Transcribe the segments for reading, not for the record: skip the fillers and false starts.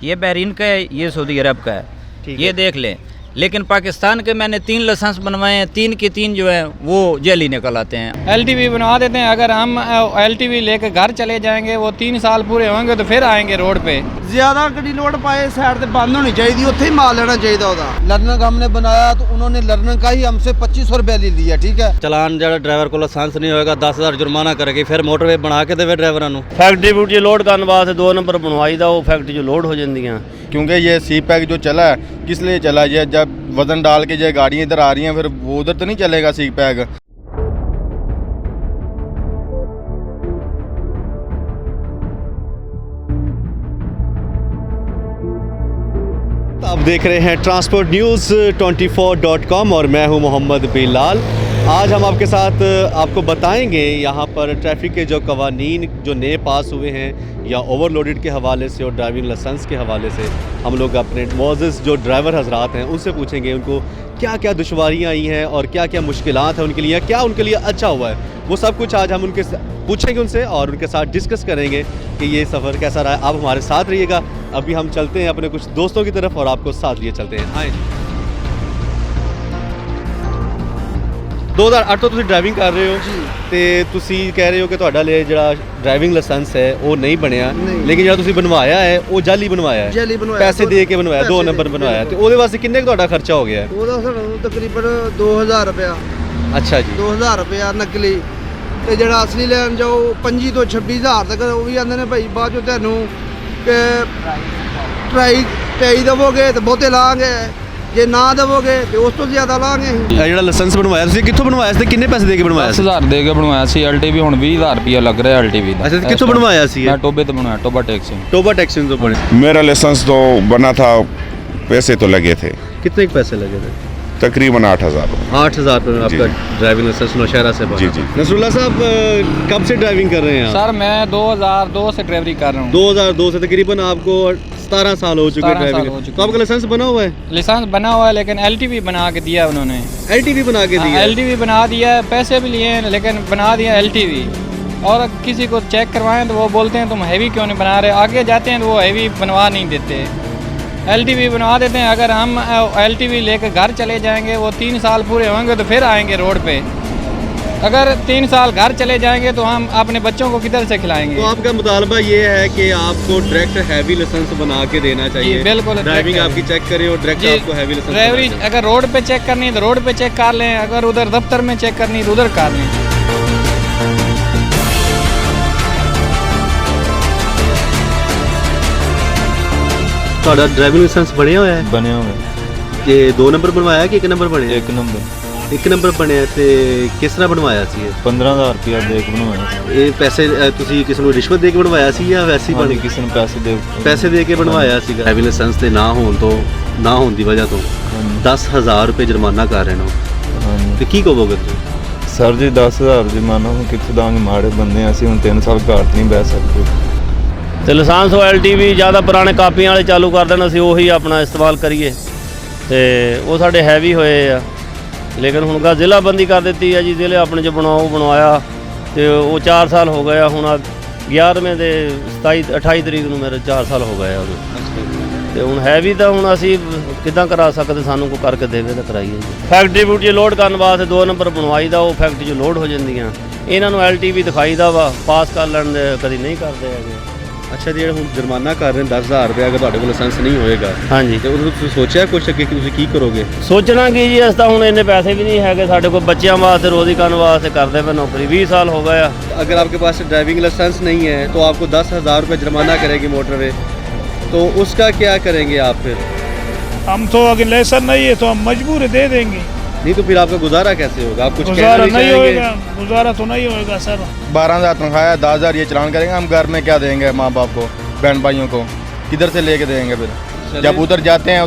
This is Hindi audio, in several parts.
ये बहरीन का है, ये सऊदी अरब का है, ये देख लें। लेकिन पाकिस्तान के मैंने 3 लाइसेंस बनवाए हैं, 3 के 3 जो है वो जेली निकल आते हैं। LTV बनवा देते हैं। अगर हम LTV लेकर घर चले जाएंगे, वो 3 साल पूरे होंगे तो फिर आएंगे रोड पे। ज़्यादा गड्डी लोड पाए साइड से बंद होनी चाहिए, उत्थे ही माल लेना चाहिए होता। लर्निंग हमने बनाया तो उन्होंने लर्निंग का ही हमसे 2500 रुपया ले लिया। ठीक है, चलान जो ड्राइवर को लाइसेंस नहीं होगा 10,000 जुर्माना करेगी, फिर मोटरवे बना के देवे ड्राइवਰਾਂ ਨੂੰ। फैक्ट्री फूटी लोड करने वास्ते 2 नंबर बनवाई दा, वो फैक्ट्री जो लोड हो जांदियां। क्योंकि ये सी पैक जो चला है किस लिए चला है, जब वजन डाल के जो गाड़ियाँ इधर आ रही हैं फिर वो उधर तो नहीं चलेगा सी पैक। आप देख रहे हैं ट्रांसपोर्ट न्यूज़ 24.com और मैं हूं मोहम्मद बिलाल। आज हम आपके साथ आपको बताएंगे यहाँ पर ट्रैफिक के जो कवानीन जो नए पास हुए हैं या ओवरलोडेड के हवाले से और ड्राइविंग लाइसेंस के हवाले से हम लोग अपने मोअज़्ज़िज़ जो ड्राइवर हजरात हैं उनसे पूछेंगे उनको क्या क्या दुश्वारियाँ आई हैं और क्या क्या मुश्किलात हैं उनके लिए, क्या उनके लिए अच्छा हुआ है। वो सब कुछ आज हम उनके पूछेंगे उनसे और उनके साथ डिस्कस करेंगे कि ये सफ़र कैसा रहा है। आप हमारे साथ रहिएगा। अभी हम चलते हैं अपने कुछ दोस्तों की तरफ और आपको साथ लिए चलते हैं। आए 2008 ਤੋਂ ਤੁਸੀਂ ਡਰਾਈਵਿੰਗ ਕਰ ਰਹੇ ਹੋ ਤੇ ਤੁਸੀਂ ਕਹਿ ਰਹੇ ਹੋ ਕਿ ਤੁਹਾਡਾ ਜਿਹੜਾ ਡਰਾਈਵਿੰਗ ਲਾਇਸੈਂਸ ਹੈ ਉਹ ਨਹੀਂ ਬਣਿਆ, ਲੇਕਿਨ ਜਿਹੜਾ ਤੁਸੀਂ ਬਣਵਾਇਆ ਹੈ ਉਹ ਜਾਲੀ ਬਣਵਾਇਆ ਹੈ, ਜਾਲੀ ਬਣਵਾਇਆ, ਪੈਸੇ ਦੇ ਕੇ ਬਣਵਾਇਆ, 2 ਨੰਬਰ ਬਣਵਾਇਆ ਤੇ ਉਹਦੇ ਵਾਸਤੇ ਕਿੰਨੇ ਕੁ ਤੁਹਾਡਾ ਖਰਚਾ ਹੋ ਗਿਆ ਹੈ? ਉਹਦਾ ਸਾਨੂੰ ਤਕਰੀਬਨ 2000 रुपया। ਅੱਛਾ ਜੀ, 2000 रुपया ਨਕਲੀ ਤੇ ਜਿਹੜਾ ਅਸਲੀ ਲੈਣ ਜਾਓ 25 ਤੋਂ 26000 ਤੱਕ ਉਹ ਵੀ ਆਂਦੇ ਨੇ ਭਾਈ ਬਾਅਦ ਚੋਂ ਤੁਹਾਨੂੰ ਕਿ ਟਰਾਈ ਦੇਵੋਗੇ ਤੇ ਬਹੁਤੇ ਲਾਂਗੇ, ਜੇ ਨਾ ਦੇਵੋਗੇ ਤੇ ਉਸ ਤੋਂ ਜ਼ਿਆਦਾ ਲਾਂਗੇ। ਜਿਹੜਾ ਲਾਇਸੈਂਸ ਬਣਵਾਇਆ ਤੁਸੀਂ ਕਿੱਥੋਂ ਬਣਵਾਇਆ ਸੀ ਤੇ ਕਿੰਨੇ ਪੈਸੇ ਦੇ ਕੇ ਬਣਵਾਇਆ ਸੀ? 10,000 ਦੇ ਕੇ ਬਣਵਾਇਆ ਸੀ। LTV ਹੁਣ 20000 ਰੁਪਇਆ ਲੱਗ ਰਿਹਾ LTV ਦਾ। ਅੱਛਾ, ਕਿੱਥੋਂ ਬਣਵਾਇਆ ਸੀ? ਮੈਂ ਟੋਬੇ ਤੋਂ ਬਣਵਾਇਆ, ਟੋਬਾ टैक्सी। टोबा टैक्सी ਤੋਂ ਬਣੇ। मेरा लाइसेंस तो बना था, पैसे तो लगे थे, कितने के पैसे लगे थे? तकरीबन 8,000। 8,000 रुपये आपका ड्राइविंग लाइसेंस नौशहरा से बना। जी जी। नसरुल्लाह साहब कब से ड्राइविंग कर रहे हैं आप? सर मैं 2002 से ड्राइवरी कर रहा हूँ। 2002 से तकरीबन आपको 17 साल हो चुके हैं 17 साल ड्राइविंग। हो चुके तो आपका लाइसेंस बना हुआ है? लाइसेंस बना हुआ है लेकिन LTV बना के दिया है उन्होंने। LTV बना के दिया है? LTV बना दिया है, पैसे भी लिए हैं लेकिन बना दिया LTV। और किसी को चेक करवाएं तो वो बोलते हैं तुम हैवी क्यों नहीं बना रहे, आगे जाते हैं तो वो हैवी बनवा नहीं देते। LTV बनवा देते हैं। अगर हम LTV लेकर घर चले जाएंगे, वो 3 साल पूरे होंगे तो फिर आएंगे रोड पे। अगर 3 साल घर चले जाएंगे तो हम अपने बच्चों को किधर से खिलाएंगे? तो आपका मुतालबा ये है कि आपको डायरेक्ट हैवी लाइसेंस बना के देना चाहिए? बिल्कुल। ड्राइविंग आपकी चेक करे और डायरेक्ट आपको हैवी लाइसेंस। ड्राइवरी अगर रोड पे चेक करनी है तो रोड पे चेक कर लें, अगर उधर दफ्तर में चेक करनी है तो उधर कर लें। ਤੁਹਾਡਾ ਡਰਾਈਵਿੰਗ ਲਾਇਸੈਂਸ ਬਣਿਆ ਹੋਇਆ ਹੈ? ਬਣਿਆ ਹੋਇਆ। ਇਹ 2 ਨੰਬਰ ਬਣਵਾਇਆ ਕਿ 1 ਨੰਬਰ ਬਣਿਆ? 1 ਨੰਬਰ। 1 ਨੰਬਰ ਬਣਿਆ ਤੇ ਕਿਸ ਤਰ੍ਹਾਂ ਬਣਵਾਇਆ ਸੀ ਇਹ? 15,000 ਰੁਪਇਆ ਦੇ ਕੇ ਬਣਵਾਇਆ। ਇਹ ਪੈਸੇ ਤੁਸੀਂ ਕਿਸੇ ਨੂੰ ਰਿਸ਼ਵਤ ਦੇ ਕੇ ਬਣਵਾਇਆ ਸੀ ਜਾਂ ਵੈਸੇ ਹੀ ਹਾਂਜੀ, ਕਿਸੇ ਨੂੰ ਪੈਸੇ ਦੇ ਕੇ ਬਣਵਾਇਆ ਸੀਗਾ? ਡਰਾਈਵਿੰਗ ਲਾਇਸੈਂਸ ਦੇ ਨਾ ਹੋਣ ਦੀ ਵਜ੍ਹਾ ਤੋਂ 10,000 ਰੁਪਏ ਜੁਰਮਾਨਾ ਕਰ ਰਹੇ ਨੇ। ਹਾਂਜੀ। ਤੇ ਕੀ ਕਹੋਗੇ ਤੁਸੀਂ? ਸਰ ਜੀ 10,000 ਜੁਰਮਾਨਾ ਨੂੰ ਕਿੱਥੇ ਦਾਂਗੇ, ਮਾੜੇ ਬੰਦੇ ਹਾਂ ਅਸੀਂ, ਹੁਣ 3 ਸਾਲ ਘਰ ਨਹੀਂ ਬਹਿ ਸਕਦੇ। ਤੇ ਲਾਇਸੈਂਸ ਉਹ LTV ਜ਼ਿਆਦਾ ਪੁਰਾਣੇ ਕਾਪੀਆਂ ਵਾਲੇ ਚਾਲੂ ਕਰ ਦੇਣ, ਅਸੀਂ ਉਹੀ ਆਪਣਾ ਇਸਤੇਮਾਲ ਕਰੀਏ ਤੇ ਉਹ ਸਾਡੇ ਹੈਵੀ ਹੋਏ ਆ। ਲੇਕਿਨ ਹੁਣ ਗਾ ਜ਼ਿਲ੍ਹਾ ਬੰਦੀ ਕਰ ਦਿੱਤੀ ਹੈ ਜੀ, ਜ਼ਿਲ੍ਹੇ ਆਪਣੇ 'ਚ ਬਣਵਾਇਆ ਤੇ ਉਹ 4 ਸਾਲ ਹੋ ਗਏ ਆ। ਹੁਣ 11ਵੇਂ ਦੇ 28 ਤਰੀਕ ਨੂੰ ਮੇਰੇ 4 ਸਾਲ ਹੋ ਗਏ ਆ ਉਹਨੂੰ। ਤੇ ਹੁਣ ਹੈਵੀ ਤਾਂ ਹੁਣ ਅਸੀਂ ਕਿੱਦਾਂ ਕਰਾ ਸਕਦੇ, ਸਾਨੂੰ ਕੋਈ ਕਰਕੇ ਦੇਵੇ ਤਾਂ ਕਰਾਈਏ ਜੀ। ਫੈਕਟਰੀ ਫੂਟੀ ਲੋਡ ਕਰਨ ਵਾਸਤੇ 2 ਨੰਬਰ ਬਣਵਾਈ ਦਾ, ਉਹ ਫੈਕਟਰੀ 'ਚ ਲੋਡ ਹੋ ਜਾਂਦੀਆਂ। ਇਹਨਾਂ ਨੂੰ LTV ਦਿਖਾਈ ਦਾ ਵਾ, ਪਾਸ ਕਰ ਲੈਣ ਦੇ, ਕਦੀ ਨਹੀਂ ਕਰਦੇ ਹੈਗੇ। ਅੱਛਾ, ਜਿਹੜਾ ਹੁਣ ਜੁਰਮਾਨਾ ਕਰ ਰਹੇ ਨੇ 10,000 ਰੁਪਏ, ਅਗਰ ਤੁਹਾਡੇ ਕੋਲ ਲਾਇਸੈਂਸ ਨਹੀਂ ਹੋਏਗਾ ਹਾਂਜੀ ਤੇ ਉਦੋਂ ਤੁਸੀਂ ਸੋਚਿਆ ਕੁਛ ਅੱਗੇ ਕਿ ਤੁਸੀਂ ਕੀ ਕਰੋਗੇ? ਸੋਚਣਾ ਕੀ ਜੀ, ਅਸੀਂ ਤਾਂ ਹੁਣ ਇੰਨੇ ਪੈਸੇ ਵੀ ਨਹੀਂ ਹੈਗੇ ਸਾਡੇ ਕੋਲ, ਬੱਚਿਆਂ ਵਾਸਤੇ ਰੋਜ਼ੀ ਕਰਨ ਵਾਸਤੇ ਕਰਦੇ ਪਏ ਨੌਕਰੀ, 20 ਸਾਲ हो गया। अगर आपके पास ड्राइविंग लाइसेंस नहीं है तो आपको 10,000 रुपये जुर्माना करेगी मोटरवे, तो उसका क्या करेंगे आप फिर? हम तो अगर लाइसेंस नहीं है तो हम मजबूर है, दे देंगे। नहीं तो फिर आपका गुजारा कैसे होगा? आप कुछ गुजारा कहना नहीं चाहेंगे? होगा, गुजारा तो नहीं होगा सर। 12,000 तनख्वाह है, 10,000 ये चलान करेंगे, हम घर में क्या देंगे माँ बाप को, बहन भाइयों को किधर से लेके देंगे फिर? जब उधर जाते हैं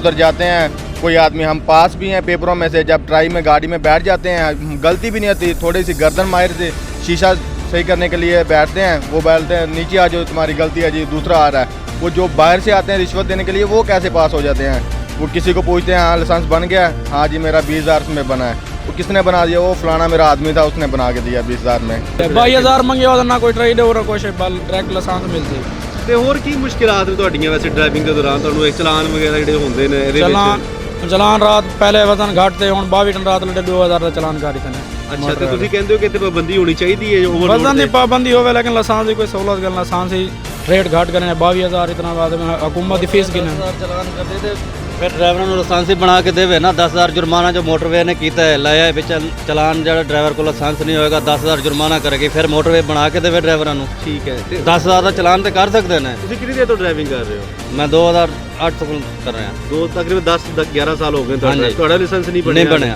कोई आदमी, हम पास भी हैं पेपरों में से, जब ट्राई में गाड़ी में बैठ जाते हैं गलती भी नहीं होती, थोड़ी सी गर्दन माहिर से शीशा सही करने के लिए बैठते हैं, वो बैठते हैं नीचे आ जाओ तुम्हारी गलती है जी, दूसरा आ रहा है। वो जो बाहर से आते हैं रिश्वत देने के लिए, वो कैसे पास हो जाते हैं? वो किसी को पूछते हैं हाँ लाइसेंस बन गया, हाँ जी मेरा 20,000 में बना है। वो किसने बना दिया? वो फलाना मेरा आदमी था, उसने बना के दिया 20,000 में। 22,000 मंगे ना कोई ट्रेड हो रहा, कोई डायरेक्ट लाइसेंस मिलती। ਤੇ ਹੋਰ ਕੀ ਮੁਸ਼ਕਿਲਾਤ ਨੇ ਤੁਹਾਡੀਆਂ ਵੈਸੇ ਡਰਾਈਵਿੰਗ ਦੇ ਦੌਰਾਨ ਤੁਹਾਨੂੰ ਇਹ ਚਲਾਨ ਵਗੈਰਾ ਜਿਹੜੇ ਹੁੰਦੇ ਨੇ ਇਹਦੇ ਚਲਾਨ ਰਾਤ ਪਹਿਲੇ ਵਜ਼ਨ ਘੱਟ ਤੇ ਹੁਣ 22 ਟਨ ਰਾਤ ਲੜੇ 2000 ਦਾ ਚਲਾਨ ਕਰ ਦਿੱਤੇ ਨੇ। ਅੱਛਾ ਤੇ ਤੁਸੀਂ ਕਹਿੰਦੇ ਹੋ ਕਿ ਇੱਥੇ ਪਾਬੰਦੀ ਹੋਣੀ ਚਾਹੀਦੀ ਹੈ ਓਵਰਲੋਡ ਵਜ਼ਨ ਦੀ ਪਾਬੰਦੀ ਹੋਵੇ ਲੇਕਿਨ ਲਾਇਸੈਂਸ ਦੀ ਕੋਈ ਸਹੂਲਤ ਗੱਲ ਲਾਇਸੈਂਸ ਹੀ रेट घाट करने 22,000 इतना बाद में हुकूमत की फीस गिने चलान करते थे फिर ड्राइवर ਨੂੰ ਲਾਇਸੈਂਸ ਹੀ ਬਣਾ ਕੇ ਦੇਵੇ ਨਾ 10000 ਜੁਰਮਾਨਾ ਜੋ ਮੋਟਰਵੇ ਨੇ ਕੀਤਾ ਹੈ ਲਾਇਆ ਵਿੱਚ ਚਲਾਨ ਜਿਹੜਾ ਡਰਾਈਵਰ ਕੋਲ ਲਾਇਸੈਂਸ ਨਹੀਂ ਹੋਏਗਾ 10000 ਜੁਰਮਾਨਾ ਕਰੇਗੀ ਫਿਰ ਮੋਟਰਵੇ ਬਣਾ ਕੇ ਦੇਵੇ ਡਰਾਈਵਰਾਂ ਨੂੰ। ਠੀਕ ਹੈ ਤੇ 10000 ਦਾ ਚਲਾਨ ਤੇ ਕਰ ਸਕਦੇ ਨੇ। ਤੁਸੀਂ ਕਿੰਨੀ ਦੇਰ ਤੋਂ ਡਰਾਈਵਿੰਗ ਕਰ ਰਹੇ ਹੋ? ਮੈਂ 2008 ਤੋਂ ਕਰ ਰਿਹਾ। ਤਕਰੀਬਨ 11 ਸਾਲ ਹੋ ਗਏ ਹਾਂਜੀ। ਤੁਹਾਡਾ ਲਾਇਸੈਂਸ ਨਹੀਂ ਬਣਿਆ?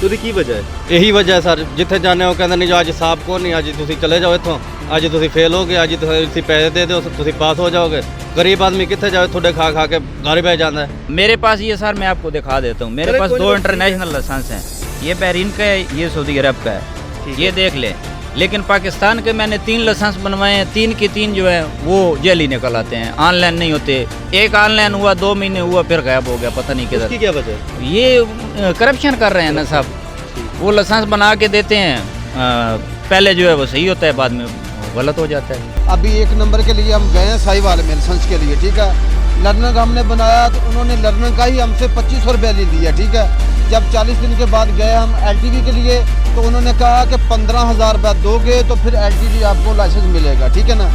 ਉਹਦੀ ਕੀ ਵਜ੍ਹਾ ਹੈ? ਇਹੀ ਵਜ੍ਹਾ ਹੈ ਸਰ, ਜਿੱਥੇ ਜਾਂਦੇ ਹੋ ਕਹਿੰਦੇ ਨਹੀਂ ਜੋ ਅੱਜ ਸਾਹਬ ਕੋ ਨਹੀਂ, ਅੱਜ ਤੁਸੀਂ ਚਲੇ ਜਾਓ ਇੱਥੋਂ, ਅੱਜ ਤੁਸੀਂ ਫੇਲ ਹੋ ਗਏ, ਅੱਜ ਤੁਸੀਂ ਪੈਸੇ ਦੇ ਦਿਓ ਤੁਸੀਂ पास हो जाओगे। गरीब आदमी कितने जाओ थोड़े खा खा के घर ही बह जाता है। मेरे पास ये सर मैं आपको दिखा देता हूँ, मेरे पास 2 इंटरनेशनल लाइसेंस हैं। ये बहरीन का है, ये सऊदी अरब का है, ये देख लें। लेकिन पाकिस्तान के मैंने 3 लाइसेंस बनवाए हैं, 3 के 3 जो है वो जेल ही निकल आते हैं, ऑनलाइन नहीं होते। एक ऑनलाइन हुआ 2 महीने हुआ फिर गायब हो गया, पता नहीं किधर। क्या वजह है? ये करप्शन कर रहे हैं ना साहब, वो लाइसेंस बना के देते हैं, पहले जो है वो सही होता है, बाद में गलत हो जाता है। अभी 1 नंबर के लिए हम गए हैं साहिवाल में लाइसेंस के लिए, ठीक है। लर्निंग हमने बनाया तो उन्होंने लर्निंग का ही हमसे 2500 रुपया ले लिया, ठीक है। जब 40 दिन के बाद गए हम LTV के लिए तो उन्होंने कहा कि 15,000 रुपया दोगे तो फिर LTV आपको लाइसेंस मिलेगा, ठीक है ना।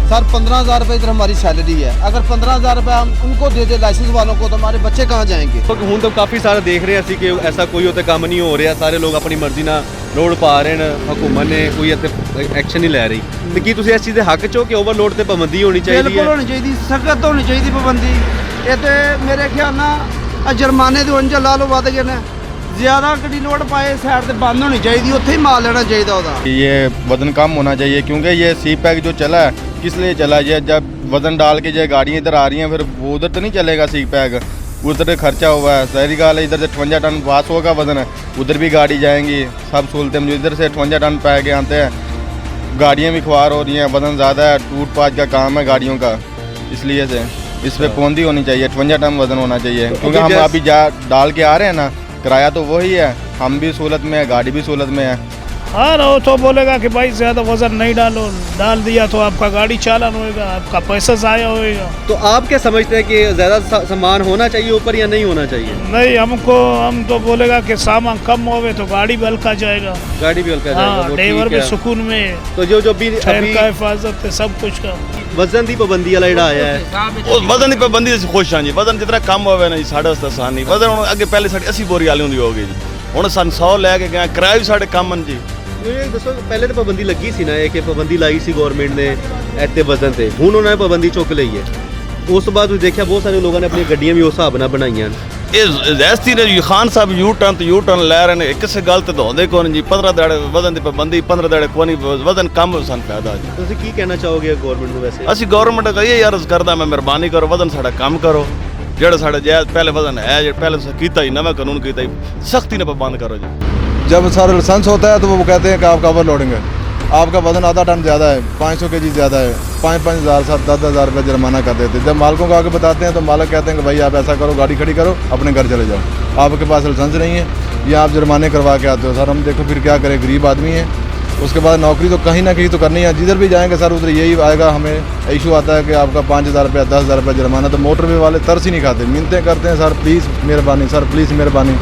सर 15,000 रुपये इधर हमारी सैलरी है, अगर 15,000 रुपये हम उनको दे दें लाइसेंस वालोों को तो हमारे बच्चे कहाँ जाएंगे। ਹੁਣ ਤਾਂ ਕਾਫੀ ਸਾਰੇ ਦੇਖ ਰਹੇ ਅਸੀਂ ਕਿ ਐਸਾ ਕੋਈ ਉੱਥੇ ਕੰਮ ਨਹੀਂ ਹੋ ਰਿਹਾ, ਸਾਰੇ ਲੋਕ ਆਪਣੀ ਮਰਜ਼ੀ ਨਾਲ ਰੋਡ ਪਾ ਰਹੇ ਨੇ, ਹਕੂਮਤ ਨੇ ਕੋਈ ਇੱਥੇ ਐਕਸ਼ਨ ਨਹੀਂ ਲੈ ਰਹੀ। ਤੇ ਕੀ ਤੁਸੀਂ ਇਸ ਚੀਜ਼ ਦੇ ਹੱਕ 'ਚ ਹੋ ਕਿ ਓਵਰਲੋਡ ਤੇ ਪਾਬੰਦੀ ਹੋਣੀ ਚਾਹੀਦੀ ਹੈ? ਬਿਲਕੁਲ ਹੋਣੀ ਚਾਹੀਦੀ, ਸਖਤ ਹੋਣੀ ਚਾਹੀਦੀ ਪਾਬੰਦੀ। ਇਹ ਤੇ ਮੇਰੇ ਖਿਆਲ ਨਾਲ ਜੁਰਮਾਨੇ ਦੇ ਉਂਝ ਲਾ ਲਓ ਵੱਧ ਗਏ ਨੇ, ਜ਼ਿਆਦਾ ਗੱਡੀ ਲੋਡ ਪਾਏ ਸਾਈਡ ਤੇ ਬੰਦ ਹੋਣੀ ਚਾਹੀਦੀ, ਉੱਥੇ ਹੀ ਮਾਲ ਲੈਣਾ ਚਾਹੀਦਾ ਉਹਦਾ। ये वज़न कम होना चाहिए क्योंकि ये सी पैक जो चला है किस लिए चला है? ये जब वज़न डाल के जो गाड़ियाँ इधर आ रही हैं फिर वो उधर तो नहीं चलेगा सी पैक, उधर खर्चा हुआ है। शहरी गाल इधर से 58 टन पास होगा वज़न है, उधर भी गाड़ी जाएंगी, सब सहूलतें मुझे इधर से 58 टन पै के आते हैं, गाड़ियाँ भी खुआर हो रही हैं, वज़न ज़्यादा है, टूट पाट का काम है गाड़ियों का, इसलिए से इस पर पाबंदी होनी चाहिए। 58 टन वज़न होना चाहिए क्योंकि हम अभी डाल के आ रहे हैं ना, किराया तो वही है, हम भी सहूलत में है, गाड़ी भी सहूलत में है। हाँ वो तो बोलेगा कि भाई ज़्यादा वजन नहीं डालो, डाल दिया तो आपका गाड़ी चालान होएगा, आपका पैसा ज़ाया होएगा। तो आप क्या समझते हैं कि ज़्यादा सामान होना चाहिए ऊपर या नहीं होना चाहिए? नहीं हम तो बोलेगा कि सामान कम होवे तो गाड़ी भी हल्का जाएगा, गाड़ी भी हल्का जाएगा, हाँ, वो ड्राइवर ठीक भी है। सुकून में, तो जो भी शहर का हिफाजत है सब कुछ का। वजन की पाबंदी वाला ਜਿਹੜਾ ਆਇਆ ਹੈ ਉਹ ਵਜ਼ਨ ਦੀ ਪਾਬੰਦੀ ਅਸੀਂ ਖੁਸ਼ ਹਾਂ ਜੀ। ਵਜ਼ਨ ਜਿਤਨਾ ਕੰਮ ਹੋਵੇ ਨਾ ਜੀ ਸਾਡੇ ਵਾਸਤੇ ਆਸਾਨ ਨਹੀਂ। ਵਜ਼ਨ ਹੁਣ ਅੱਗੇ ਪਹਿਲੇ ਸਾਡੀ 80 ਬੋਰੀ ਵਾਲੀ ਹੁੰਦੀ ਹੋਗੀ ਜੀ, ਹੁਣ ਸਾਨੂੰ 100 ਲੈ ਕੇ ਗਏ, ਕਿਰਾਇਆ ਵੀ ਸਾਡੇ ਕੰਮ ਹਨ ਜੀ। ਇਹ ਦੱਸੋ ਪਹਿਲੇ ਤਾਂ ਪਾਬੰਦੀ ਲੱਗੀ ਸੀ ਨਾ, ਇਹ ਕਿ ਪਾਬੰਦੀ ਲਾਈ ਸੀ ਗਵਰਨਮੈਂਟ ਨੇ ਇੱਥੇ ਵਜ਼ਨ ਤੇ, ਹੁਣ ਉਹਨਾਂ ਨੇ ਪਾਬੰਦੀ ਚੁੱਕ ਲਈ ਹੈ। ਉਸ ਤੋਂ ਬਾਅਦ ਤੁਸੀਂ ਦੇਖਿਆ ਬਹੁਤ ਸਾਰੇ ਲੋਕਾਂ ਨੇ ਆਪਣੀਆਂ ਗੱਡੀਆਂ ਵੀ ਉਸ ਹਿਸਾਬ ਨਾਲ ਬਣਾਈਆਂ। ਇਹ ਜ਼ੈਸਤੀ ਨੇ ਜੀ, ਖਾਨ ਸਾਹਿਬ ਯੂ ਟਰਨ ਲੈ ਰਹੇ ਨੇ, ਕਿਸੇ ਗੱਲ ਤੇ ਧੋਂਦੇ ਕੋਣ ਜੀ। 15 ਦਿਹਾੜੇ ਵਜ਼ਨ ਦੀ ਪਾਬੰਦੀ, 15 ਦਿਹਾੜੇ ਕੋਈ ਨਹੀਂ ਵਜ਼ਨ ਕੰਮ ਸਾਨੂੰ ਫਾਇਦਾ ਜੀ। ਤੁਸੀਂ ਕੀ ਕਹਿਣਾ ਚਾਹੋਗੇ ਗਵਰਨਮੈਂਟ ਨੂੰ ਵੈਸੇ? ਅਸੀਂ ਗਵਰਨਮੈਂਟ ਦਾ ਇਹ ਅਰਜ਼ ਕਰਦਾ ਮੈਂ, ਮਿਹਰਬਾਨੀ ਕਰੋ ਵਜ਼ਨ ਸਾਡਾ ਕੰਮ ਕਰੋ, ਜਿਹੜਾ ਸਾਡਾ ਜਾਇਜ਼ ਪਹਿਲੇ ਵਜ਼ਨ ਹੈ, ਜਿਹੜਾ ਪਹਿਲੇ ਕੀਤਾ ही नवा कानून ਕੀਤਾ ही सख्ती ने पाबंद करो जी। जब सर लाइसेंस होता है तो वो कहते हैं कि आपका ओवरलोडिंग है, आपका वजन आधा टन ज़्यादा है, 500 kg ज़्यादा है, 5-5 हज़ार 10-10 रुपये जुर्माना कर देते हैं। जब मालकों को आगे बताते हैं तो मालक कहते हैं कि भाई आप ऐसा करो, गाड़ी खड़ी करो, अपने घर चले जाओ, आपके पास लाइसेंस नहीं है, या आप जुर्माने करवा के आते हो। सर हम देखो फिर क्या करें, गरीब आदमी है, उसके बाद नौकरी तो कहीं ना कहीं तो करनी है, जिधर भी जाएंगे सर उधर यही आएगा। हमें इशू आता है कि आपका 5,000 रुपया 10,000 रुपया जुर्माना, तो मोटरवे वाले तरस ही नहीं खाते, मिन्नतें करते हैं सर प्लीज़ मेहरबानी, सर प्लीज़ मेहरबानी,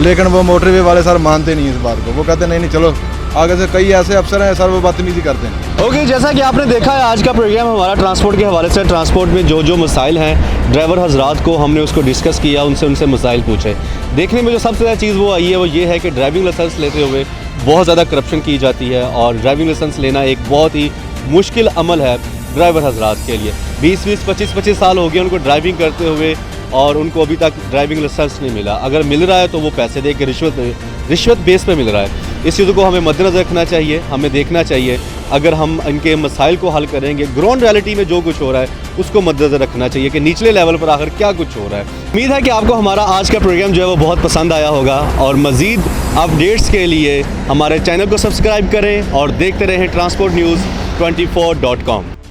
लेकिन वो मोटरवे वाले सर मानते नहीं इस बात को। वो कहते नहीं चलो आगे से कई ऐसे अफसर हैं सर वो बदतमीजी करते हैं। ओके, जैसा कि आपने देखा है आज का प्रोग्राम हमारा ट्रांसपोर्ट के हवाले से, ट्रांसपोर्ट में जो मसाइल हैं ड्राइवर हजरात को हमने उसको डिस्कस किया, उनसे मसाइल पूछे। देखने में जो सबसे ज़्यादा चीज़ वो आई है वो ये है कि ड्राइविंग लाइसेंस लेते हुए बहुत ज़्यादा करप्शन की जाती है, और ड्राइविंग लाइसेंस लेना एक बहुत ही मुश्किल अमल है ड्राइवर हजरात के लिए। 20-20, 25-25 साल हो गए उनको ड्राइविंग करते हुए और उनको अभी तक ड्राइविंग लाइसेंस नहीं मिला। अगर मिल रहा है तो वो पैसे दे के रिश्वत बेस पे मिल रहा है। इस चीज़ को हमें मद्देनज़र रखना चाहिए, हमें देखना चाहिए। अगर हम इनके मसाइल को हल करेंगे, ग्राउंड रियलिटी में जो कुछ हो रहा है उसको मद्देनज़र रखना चाहिए कि निचले लेवल पर आखिर क्या कुछ हो रहा है। उम्मीद है कि आपको हमारा आज का प्रोग्राम जो है वो बहुत पसंद आया होगा, और मज़ीद अपडेट्स के लिए हमारे चैनल को सब्सक्राइब करें और देखते रहें transportnews24.com।